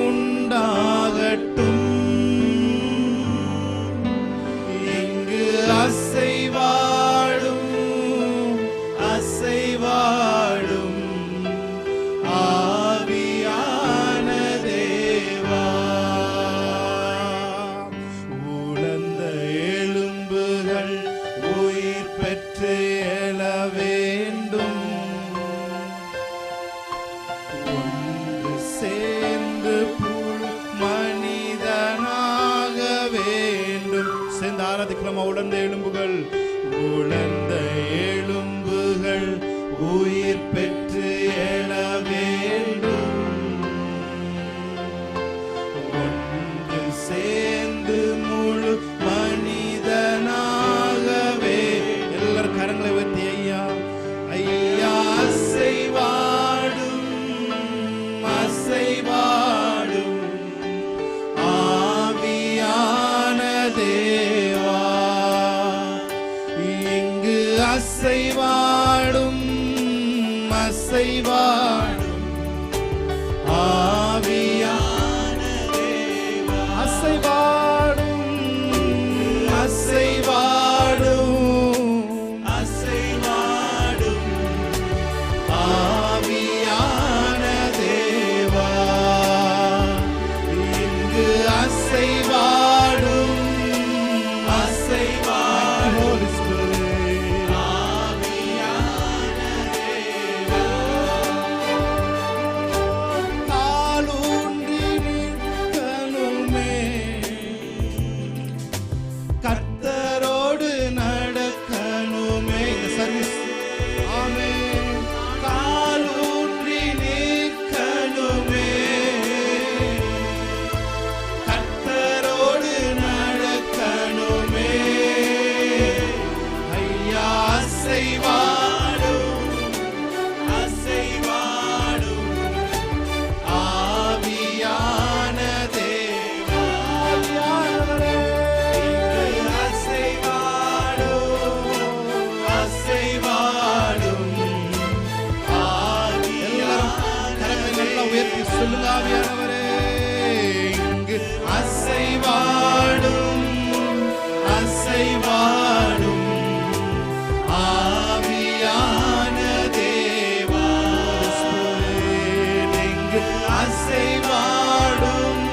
உண்டாகட்டும். இங்கு அசைவாடும் அசைவாடும் ஆவியான தேவா. உலர்ந்த எலும்புகள் உயிர் பெற்று எழ வேண்டும். ஒன்று சேர்ந்து மனிதனாக வேண்டும். சேர்ந்து ஆராதிக்கிறோமா? உலர்ந்த எலும்புகள் உலர்ந்த எலும்புகள் உயிர் பெற்று எழ வேண்டும். ஒன்று சேர்ந்து முழு மனிதனாகவே. எல்லாரும் கரங்களை உயர்த்தி ஐயா ஐயா அசைவாடும் அசைவாடும் ஆவியான தேவா. இங்கு அசைவாடும் அசைவாடும் ஆவியான தேவா. அசைவாடும் அசைவாடும் அசைவாடும் ஆவியான தேவா. இங்கு அசைவாடும் அசைவாடும் ஆவியான தேவா. காலூன்றி நிற்கணுமே, கர்த்தரோடு நடக்கணுமே. இந்த சர்வீஸ் ஆமென். காலூன்றி நிற்கணுமே, கர்த்தரோடு நடக்கணுமே. ஐயா அசைவாடும் அசைவாடும் ஆவியான தேவா. இங்கு அசைவாடும் அசைவாடும் ஆவியான தேவா. உயர்த்தி சொல்லுங்க ஆவியானவரே. இங்கு அசைவாடும் அசைவாடும் ஆவியான தேவா. இங்கு அசைவாடும்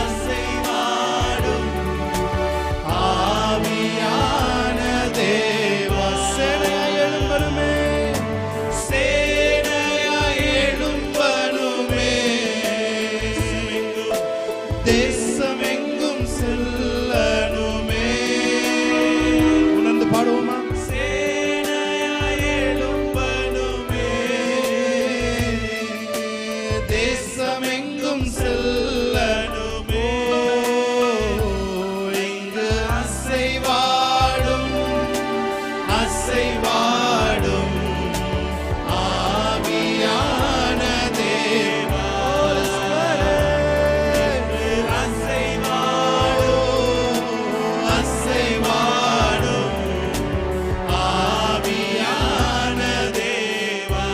அசைவாடும் ஆவியான தேவா. சேனையாய் எழும்பணுமே, சேனையாய் எழும்பணுமே. தேசமெங்கும் செல்லணுமே. உணர்ந்து பாடுவோமா? சேனையாய் எழும்பணுமே, தேசமெங்கும் செல்லணுமே. இங்கு அசைவாடும் அசைவாடும் ஆவியான தேவா. அசைவாடும் அசைவாடும் ஆவியான தேவா.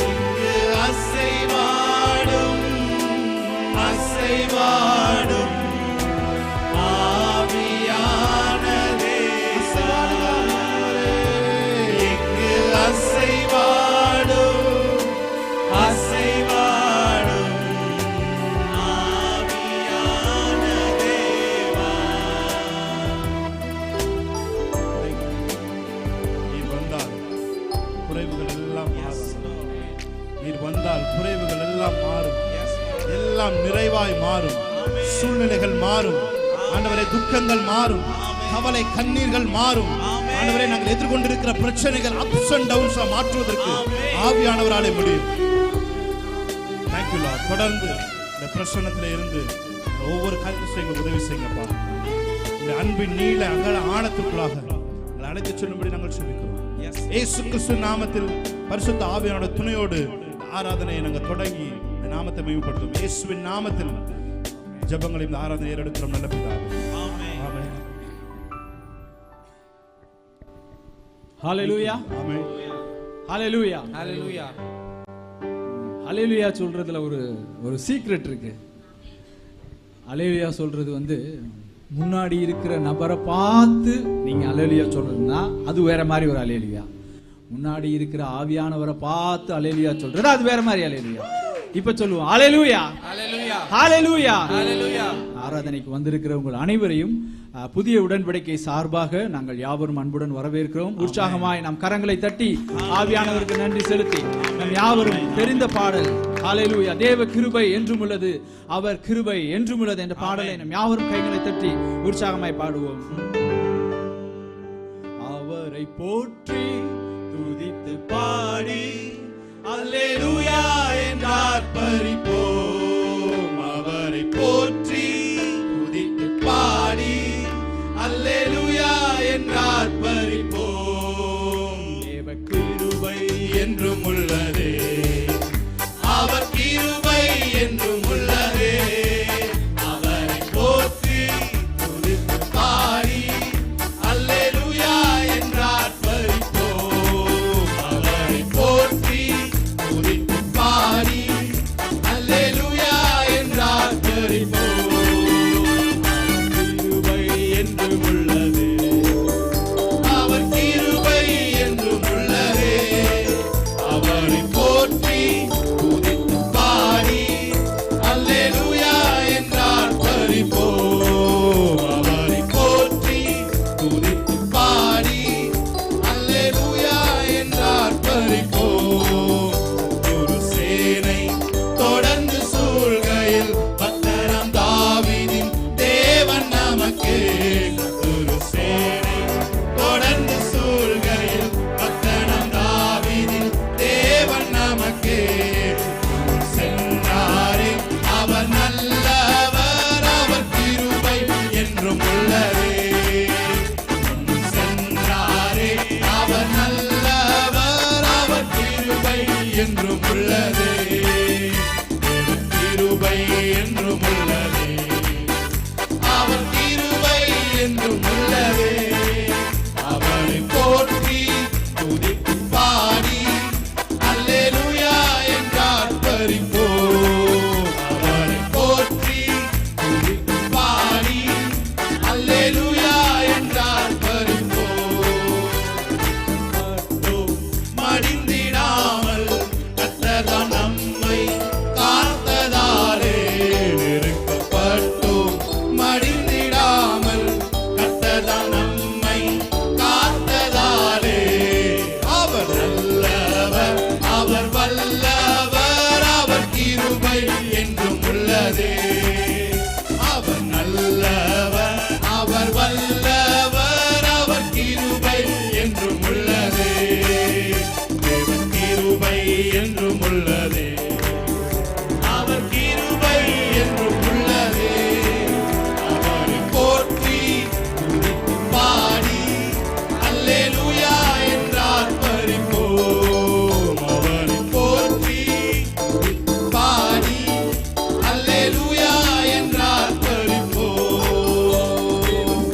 இங்கு அசைவாடும் அசைவாடும் ஆவியான தேவா. இங்கு அசைவாடும் அசைவாடும் ஆவியான தேவா. நீர் வந்தால் குறைவுகள் எல்லாம் மாறும். நீர் வந்தால் குறைவுகள் எல்லாம் மாறும். எல்லாம் நிறைவாய் மாறும். சூழ்நிலைகள் மாறும் ஆண்டவரே. துக்கங்கள் மாறும், கவலை கண்ணீர்கள் மாறும் ஆண்டவரே. நாங்கள் எதிர்கொண்டிருக்கிற பிரச்சனைகள் அப்ஸ் அண்ட் டவுன்ஸா மாற்றுவதற்கு ஆவியானவராலே முடியும். Thank you Lord. தொடர்ந்து இந்த பிரசன்னத்தில் இருந்து ஒவ்வொரு காரியத்தையும் எங்களுக்கு உதவி செய்யுங்கப்பா. இந்த அன்பின் நீள அகல ஆழத்துக்குள்ளாக எங்களை அழைத்து செல்லும்படி நாங்கள் சொல்லிக்கிறோம். இயேசு கிறிஸ்து நாமத்தில் பரிசுத்த ஆவியானோட துணையோடு ஆராதனையை நாங்கள் தொடங்கி இந்த நாமத்தை மேம்படுத்தும். இயேசுவின் நாமத்தில் ஜெபங்களை இந்த ஆராதனை ஏறெடுக்கிறோம். நல்ல பிதாவே. ஆமென். ஆமென். ஹalleluya. ஆமென். ஹalleluya. ஹalleluya. அல்லேலூயா சொல்றதுல ஒரு சீக்ரெட் இருக்கு. அல்லேலூயா சொல்றது முன்னாடி இருக்கிற நபரை பார்த்து நீங்க அல்லேலூயா சொல்றதுன்னா அது வேற மாதிரி ஒரு அல்லேலூயா. முன்னாடி இருக்கிற ஆவியானவரை பார்த்து அல்லேலூயா சொல்றது அது வேற மாதிரி அல்லேலூயா. இப்ப சொல்லுவோம் அல்லேலூயா, அல்லேலூயா, அல்லேலூயா, அல்லேலூயா. ஆராதனைக்கு வந்திருக்கிற உங்கள் அனைவரையும் புதிய உடன்படிக்கை சார்பாக நாங்கள் யாவரும் அன்புடன் வரவேற்கிறோம். உற்சாகமாய் நாம் கரங்களை தட்டி ஆவியானவருக்கு நன்றி செலுத்தி நம் யாவரும் தெரிந்த பாடல் அல்லேலூயா, தேவ கிருபை என்றும் உள்ளது, அவர் கிருபை என்றும் உள்ளது என்ற பாடலை நம் யாவரும் கைகளை தட்டி உற்சாகமாய் பாடுவோம். அவரை போற்றி துதித்து பாடி அல்லேலூயா என்றார் பரிபோம். அவரை போற்றி துதித்து பாடி அல்லேலூயா என்றார் பரிபோம். தேவ கிருபை என்றும் உள்ளதே, அவர் கிருபை என்றும் உள்ளதே. அவரை போற்றி துதித்து பாடி அல்லேலூயா என்றார் பரிபோம். அவரை போற்றி துதித்து பாடி அல்லேலூயா என்றார் பரிபோம். கிருபை என்றும் உள்ளதே, அவர் கிருபை என்றும் உள்ளதே. அவரை போற்றி துதித்து பாடி அல்லேலூயா என்றார் பரிபோம். அவரை போற்றி துதித்து பாடி அல்லேலூயா என்றார் பரிபோம். ஒரு சேனை தொடர்ந்து சூழ்கையில் பத்தரம் தாவீதின் தேவன் நமக்கு. ஒரு சேனை தொடர்ந்து சூழ்கையில் பத்தரம் தாவீதின் தேவன் நமக்கு. சென்றாரே அவர் நல்லவர், அவர் கிருபை என்றும் உள்ளதே. சென்றாரே அவர் நல்லவர், அவர் கிருபை என்றும் உள்ளதே. கிருபை என்றும் உள்ளதே, அவர் கிருபை என்றும் உள்ளதே. அவரை போற்றி துதித்து பாடி அல்லேலூயா என்றார் பரிபோம். அவரை போற்றி துதித்து பாடி அல்லேலூயா என்றார் பரிபோம். மடிந்திடாமல் கர்த்தர் நம்மை காத்ததாலே நெருக்கப்பட்டோம். மடிந்திடாமல் கர்த்தர் நம்மை காத்ததாலே. அவர் நல்லவர், அவர் வல்லவர், அவர் கிருபை என்றும் உள்ளதே. அவர் நல்லவர், அவர் வல்லவர், அவர் கிருபை என்றும் உள்ளதே. தேவன் கிருபை என்றும் உள்ளதே, அவர் கிருபை என்றும் உள்ளதே. அவரை போற்றி துதித்து பாடி அல்லேலூயா என்றார் பரிபோம். அவரை போற்றி துதித்து பாடி அல்லேலூயா என்றார் பரிபோம்.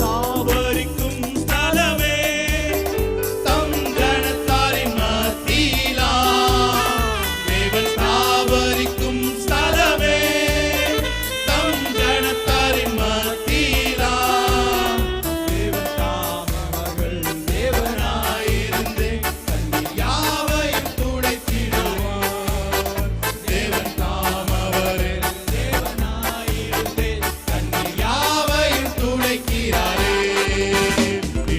தாவரிக்கும் ஸ்தலமே தம் ஜனத்தாரின் மத்தியிலா. தேவன் தாவரிக்கும் ஸ்தலமே தம் ஜனத்தாரின் மத்தியிலா. தேவன் தாமவர்கள் தேவனாயிருந்து கண்ணீர் யாவையும் துடைத்திடுவார். தேவன் தாமவரே தேவனாயிருந்து கண்ணீர் யாவையும் துடைக்கிறாரே.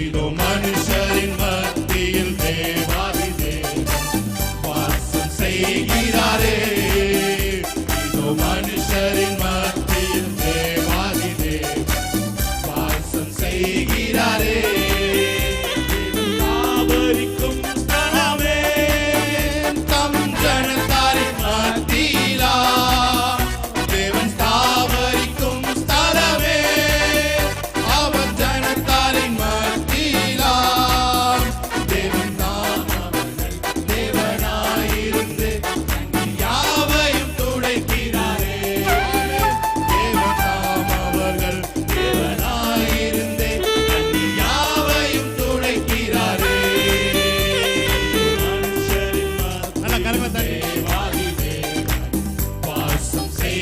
இதோ மனுஷரின் மத்தியில் தேவாதி தேவன் வாசம் செய்கிறாரே. இதோ மனுஷரின் மத்தியில் தேவாதி தேவன் வாசம் செய்கிறாரே. தாவரிக்கும் ஸ்தலமே தம் ஜனத்தாரின் மத்தியிலா. தேவன் தாவரிக்கும் ஸ்தலமே அவர் ஜனத்தாரின் மத்தியிலா. தேவன் தான் அவர்கள் தேவனாயிருந்து கண்ணீர் யாவையும் துடைக்கிறாரே.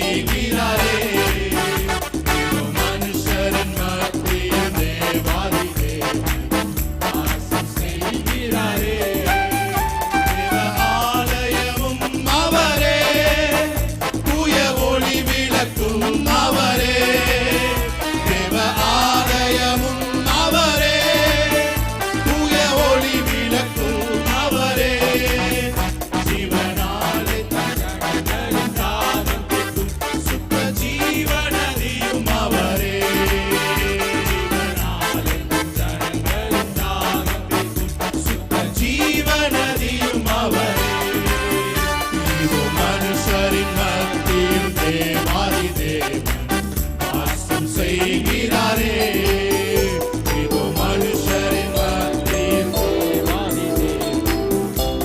செய்கிறாரே. இதோ மனுஷரின் மத்தியில் தேவாதி தேவன் வாசம் செய்கிறாரே. தேவ ஆலயமும் அவரே, தூய ஒளி விளக்கும் அவரே. தேவ ஆலயமும் அவரே, தூய ஒளி விளக்கும் அவரே. ஜீவனாலே தங்களின் தாகம் தீர்க்கும் சுத்த ஜீவநதியும் அவரே. ஜீவனாலே தங்களின் தாகம் தீர்க்கும் சுத்த ஜீவநதியும் அவரே. இதோ மனுஷரின் மத்தியில் தேவாதி தேவன் வாசம் செய்கிறாரே. இதோ மனுஷரின் மத்தியில் தேவாதி தேவன்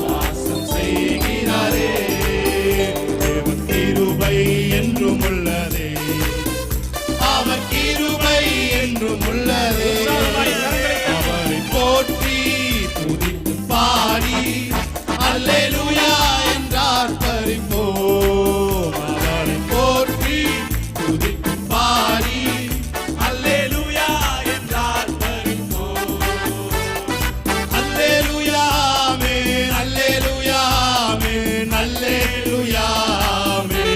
வாசம் செய்கிறாரே. தேவன் கிருபை என்றும் உள்ளதே, அவர் கிருபை என்றும் உள்ளதே. அவரை போற்றி துதித்து பாடி அல்லேலூயா என்றார் பரிபோம். அவரை போற்றி துதித்து பாடி அல்லேலூயா என்றார் பரிபோம். அல்லேலூயா ஆமென், அல்லேலூயா ஆமென், அல்லேலூயா ஆமென்.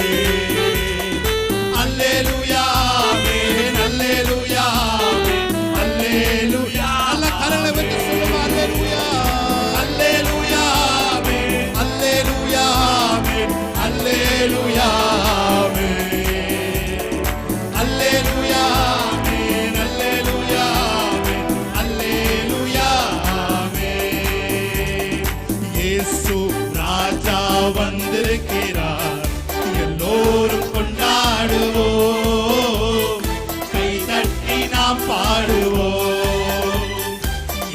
அல்லேலூயா ஆமென், அல்லேலூயா ஆமென், அல்லேலூயா. நல்ல கரங்களை வைத்து சொல்லுமா அல்லேலூயா. அல்லேலூயா ஆமென், அல்லேலூயா ஆமென், அல்லேலூயா ஆமென். அல்லேலூயா ஆமென், அல்லேலூயா ஆமென், அல்லேலூயா ஆமென். இயேசு ராஜா வந்திருக்கிறார், எல்லோரும் கொண்டாடுவோம், கை தட்டி நாம் பாடுவோம்.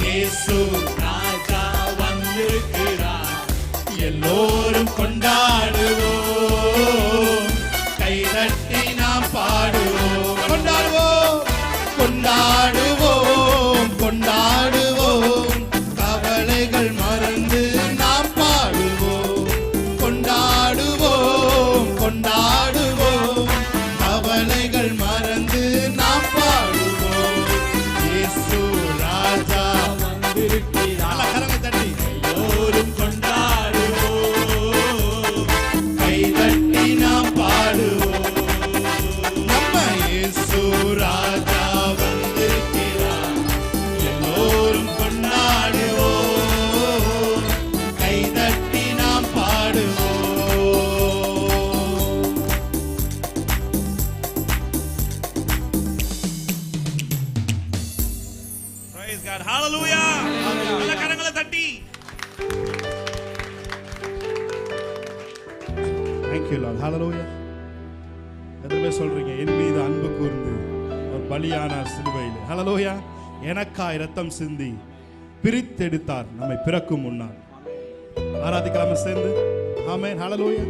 இயேசு ராஜா வந்திருக்கிறார், எல்லோரும் கொண்டாடுவோம், கை தட்டி நாம் பாடுவோம். கொண்டாடுவோம், கொண்டாடுவோம், கொண்டாடுவோம், கவலைகள் மறந்து நாம் பாடுவோம். கொண்டாடுவோம், கொண்டாடுவோம், கவலைகள் மறந்து நாம் பாடுவோம். இயேசு ராஜா வந்திருக்கிறார். கரங்களை தட்டி எல்லோரும் கொண்டாடுவோம், கை தட்டி நாம் பாடுவோம். நம்ம இயேசு ராஜா வந்திருக்கிறார், எல்லோரும் கொண்டாடுவோம், கை தட்டி நாம் பாடுவோம். Praise God. Hallelujah. நல்ல கரங்களை தட்டி. Thank you Lord. Hallelujah. எதுவே சொல்றீங்க, என் மீது அன்பு கூர்ந்து ஒரு பலியானார் சிலுவையில். ஹalleluya. எனக்காய் இரத்தம் சிந்தி பிரித்தெடுத்தார் நம்மை பிறக்கும் முன்னால். ஆராதிக்கலாமா சேர்ந்து? ஆமென். ஹalleluya.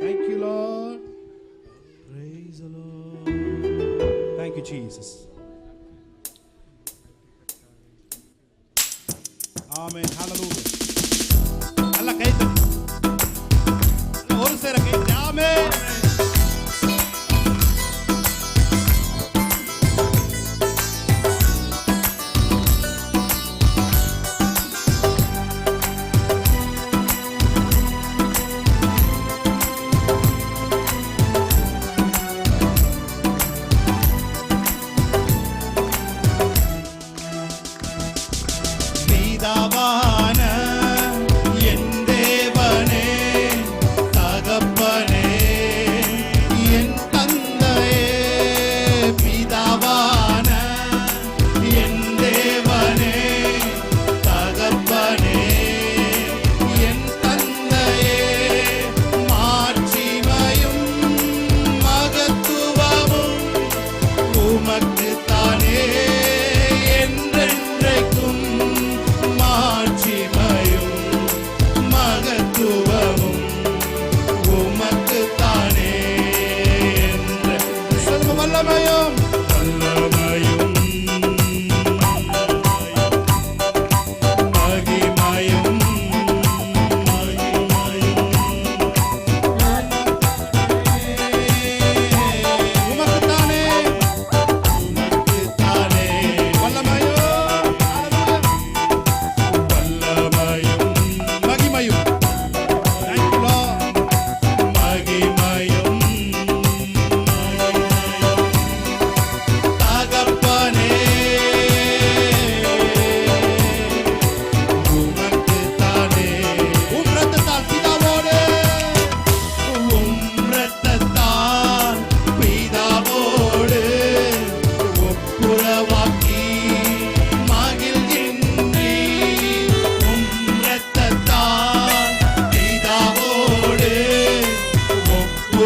Thank you Lord. Praise the Lord. Thank you Jesus. ஆமென். ஹalleluya. நல்ல கை தட்டி. ஒரு சேர கை தட்டி. ஆமென். பிதாவான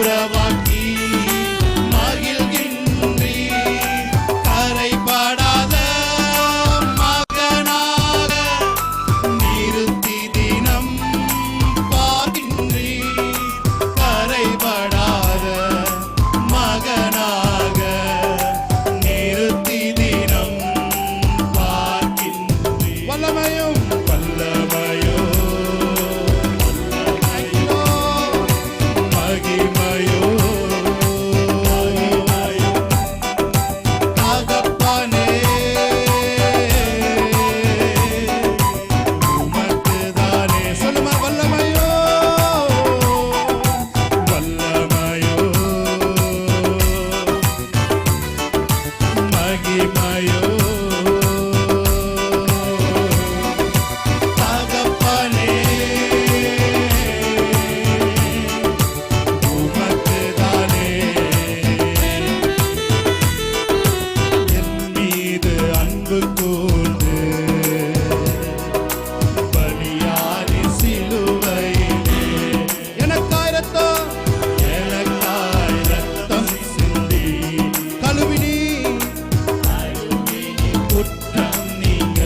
உறவாக்கி மகிழ்கின்றீர். கரைபடாத மகனாக நிறுத்தி தினம் பார்க்கின்றீர். கரைபடாத மகனாக நிறுத்தி தினம் பார்க்கின்றீர். வல்லமையும் வல்லமையோ மகிமையோ தகப்பனே உமக்குதானே. சொல்லுமா வல்லமையோ வல்லமையோ மகிமையோ தகப்பனே உமக்குதானே. என் மீது அன்பு கூர்ந்து பலியாரி சிலுவையிலே எனக்காய் ரத்தம் சிந்தி கழுவினி குற்றம் நீங்க.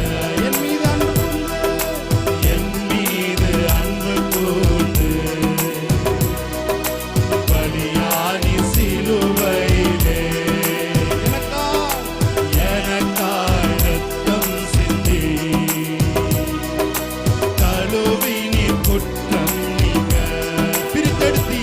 என் மீது அன்பு கூர்ந்து பலியாரி சிலுவையிலே எனக்காய் ரத்தம் சிந்தி கழுவினி குற்றம் நீங்க. பிரித்தெடுத்தி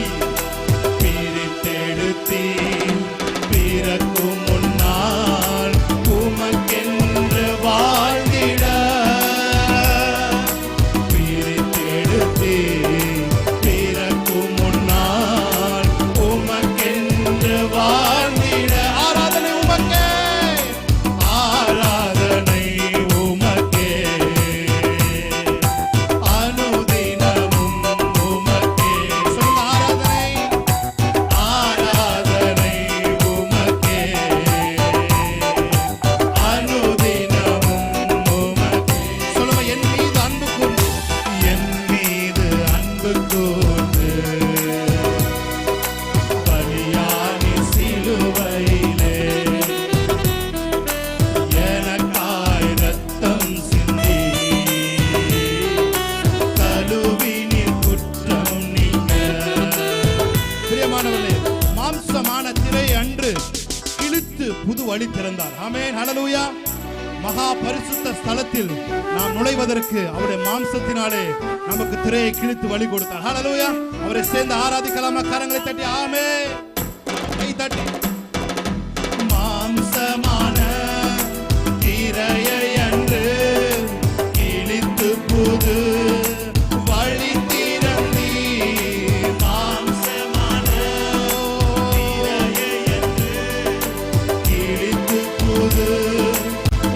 பிறக்கும் முன்னால் உமக்கென்று வாழ்ந்திட. பிரித்தெடுத்தி பிறக்கும் முன்னால் உமக்கென்று வாழ்ந்திட. ஆராதனை உமக்கே, ஆராதனை உமக்கே, அனுதினமும் உமக்கே. சொல்லுங்க ஆராதனை உமக்கே, அனுதினமும் உமக்கே. சொல்லுங்க என் மீது அன்பு கூர்ந்து பலியாரி சிலுவையிலே எனக்காய் ரத்தம் சிந்தி கழுவினி குற்றம் நீங்க. பிரியமானவர்களே, மாம்சமான திரை அன்று கிழித்து புது வழி திறந்தார். ஆமென், ஹல்லேலூயா. மகா பரிசுத்த ஸ்தலத்தில் நாம் நுழைவதற்கு அவருடைய மாம்சத்தினாலே நமக்கு திரையை கிழித்து வழி கொடுத்தார். ஹல்லேலூயா. அவரை சேர்ந்து ஆராதிக்கலாமா? கரங்களை தட்டி ஆமென் கை தட்டி. மாம்சமான திரையை அன்று கிழித்து புது வழி திறந்தீர். மாம்சமான திரையை அன்று கிழித்து புது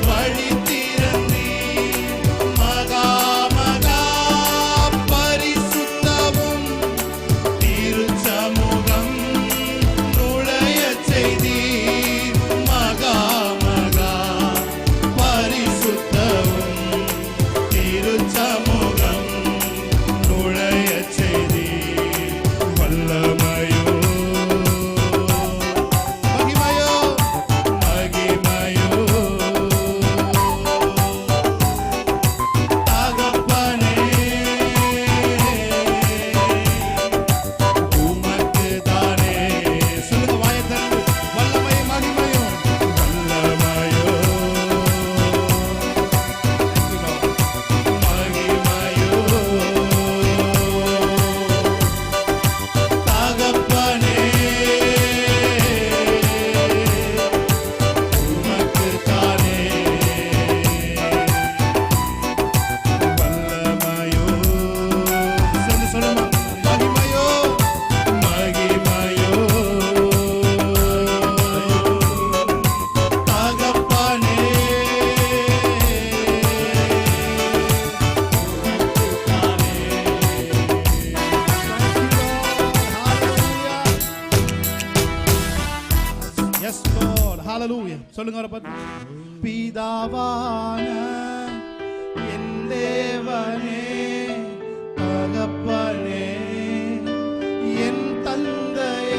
வழி திறந்தீர். மகா மகா பரிசுத்தமும் திருச்சமூகம் நுழையச் செய்தீர். மகா மகா பரிசுத்தமும் திருச்சமூகம் நுழையச் செய்தீர். வல்லமையோ மகிமையோ மகிமையோ தகப்பனே உமக்குதானே. சொல்லுங்க வாயைத் திறந்து. வல்லமை மகிமையோ வல்லமையோ மகிமையோ தகப்பனே உமக்குதானே. வல்லமையோ சேர்ந்து சொல்லுமா மகிமையோ மகிமையோ தகப்பனே Yes, Lord. Hallelujah. சொல்லுங்க அவரை பார்த்து. பிதாவான என் தேவனே, தகப்பனே, என் தந்தையே,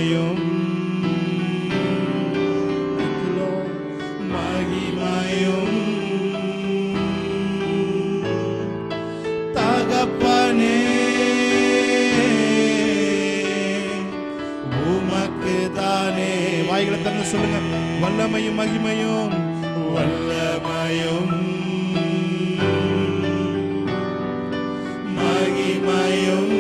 மகிமையும் மகிமையும் தகப்பனே உமக்கு தானே. வாய்களை திறந்து சொல்லுங்க. வல்லமையும் மகிமையும் வல்லமையும் மகிமையும்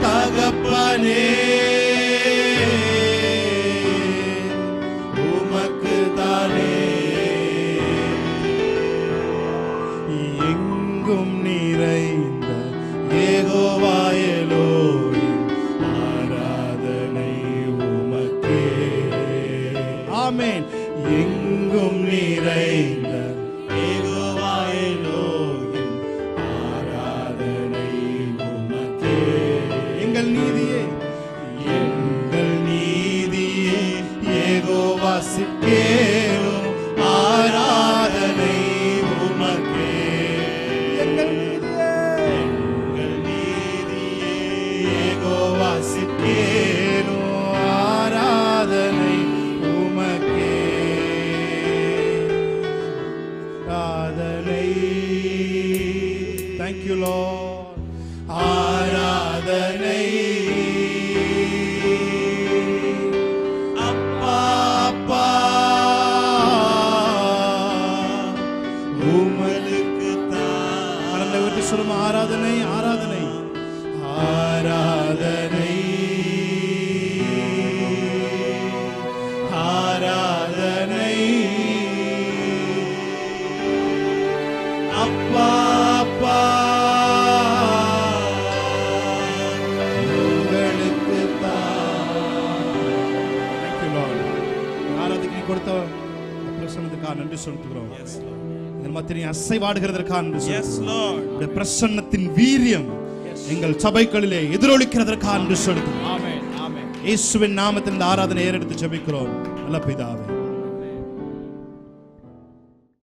தகப்பனே உமக்கு தானே. எங்கும் நிறைந்த யெகோவா எலோஹிம் ஆராதனை உமக்கே. ஆமென். எங்கும் நிறைந்த யெகோவா எலோஹிம் ஆராதனை உமக்கே. எங்கள் நீதியே எங்கள் நீதியே யெகோவா சிக்கேனோ ஆராதனை உமக்கே. எங்கள் நீதியே யெகோவா சிக்கேனோ ஆராதனை உமக்கே. ஆராதனை. Thank you Lord. ஆராதனை அப்பா அப்பா உமக்கு தான். கடலை விட்டு சொல்லுமா. ஆராதனை ஆராதனை ஆராதனை ஆராதனை அப்பா அப்பா உங்களுக்கு தான். Thank you Lord. ஆராதனை கொடுத்த பிரசன்னத்துக்காக நன்றி செலுத்துகிறோம். இந்த மத்திய அசைவாடுகிறதற்காக நன்றி Yes, செலுத்துகிறோம். Lord. உம்முடைய பிரசன்னத்தின் வீரியம் எங்கள் சபைகளிலே எதிரொலிக்கிறதற்காக நன்றி செலுத்துகிறோம். ஆமென் ஆமென். இயேசுவின் நாமத்தில் இந்த ஆராதனை ஏறெடுத்து ஜெபிக்கிறோம் நல்ல பிதாவே.